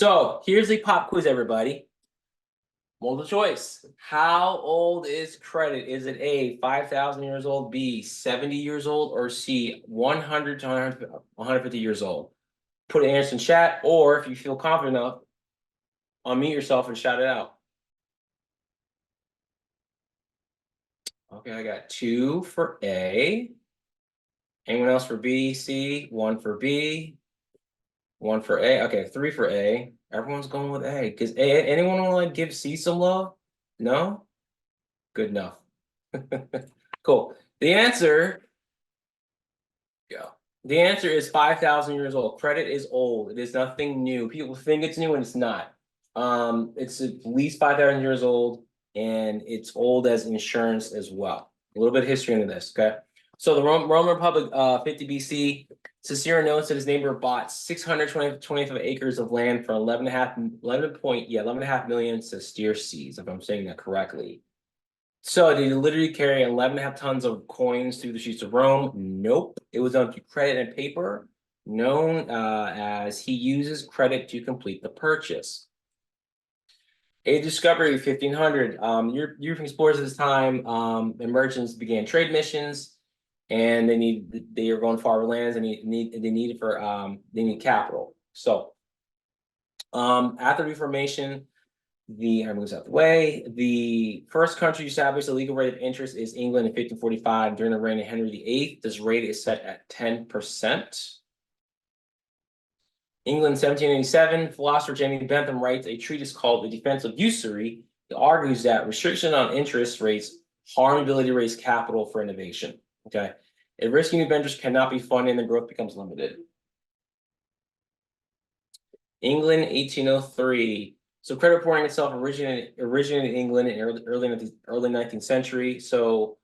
So here's a pop quiz, everybody. Multiple choice. How old is credit? Is it A, 5,000 years old, B, 70 years old, or C, 100 to 150 years old? Put an answer in chat, or if you feel confident enough, unmute yourself and shout it out. Okay, I got 2 for A. Anyone else for B, C? 1 for B. 1 for A. Okay, 3 for A. Everyone's going with A. Because anyone want to like give C some love? No? Good enough. Cool. The answer is 5,000 years old. Credit is old. It is nothing new. People think it's new and it's not. It's at least 5,000 years old, and it's old as insurance as well. A little bit of history into this, okay? So the Roman Republic, 50 BC, Cicero notes that his neighbor bought 625 acres of land for 11.5 million sesterces, if I'm saying that correctly. So did he literally carry 11.5 tons of coins through the streets of Rome? Nope. It was done through credit and paper, known as he uses credit to complete the purchase. A discovery, 1500. European explorers at this time and merchants began trade missions, and they were going far lands, and they need capital. So after Reformation, I moves out the way. The first country to establish a legal rate of interest is England in 1545 during the reign of Henry VIII. This rate is set at 10%. England, 1787, philosopher Jamie Bentham writes a treatise called The Defense of Usury. He argues that restriction on interest rates harm the ability to raise capital for innovation. Okay, if risky new ventures cannot be funded, then growth becomes limited. England, 1803. So credit reporting itself originated in England in early 19th century. So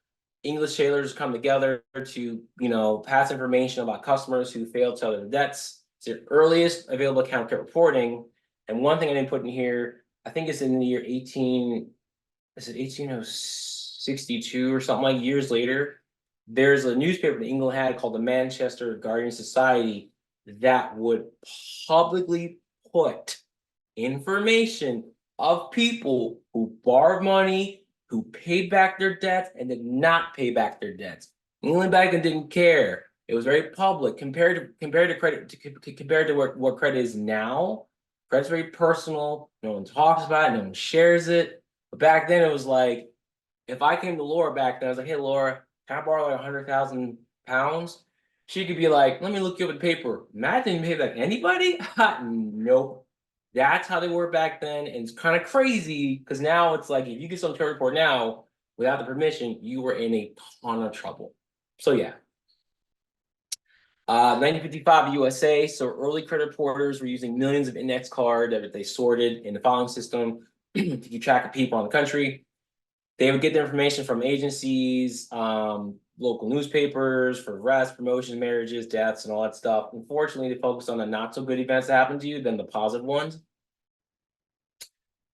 English sailors come together to pass information about customers who failed to settle their debts. It's the earliest available account credit reporting. And one thing I didn't put in here, I think it's in the year 1862 or something like years later. There's a newspaper that England had called the Manchester Guardian Society that would publicly put information of people who borrowed money, who paid back their debts, and did not pay back their debts. England back then didn't care. It was very public compared to credit compared to what credit is now. Credit's very personal. No one talks about it. No one shares it. But back then it was like, if I came to Laura back then, I was like, "Hey, Laura, can I borrow like 100,000 pounds?" She could be like, "Let me look you up in paper." Matt didn't pay back anybody. Nope. That's how they were back then, and it's kind of crazy because now it's like if you get some credit report now without the permission, you were in a ton of trouble. So yeah. 1955 USA. So early credit reporters were using millions of index cards that they sorted in the filing system to keep track of people in the country. They would get their information from agencies, local newspapers for arrests, promotions, marriages, deaths, and all that stuff. Unfortunately, they focus on the not so good events that happened to you than the positive ones.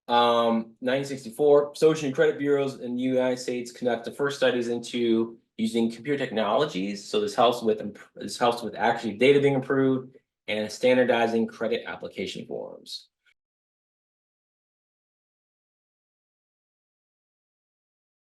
1964, social and credit bureaus in the United States conduct the first studies into using computer technologies. So this helps with actually data being improved and standardizing credit application forms.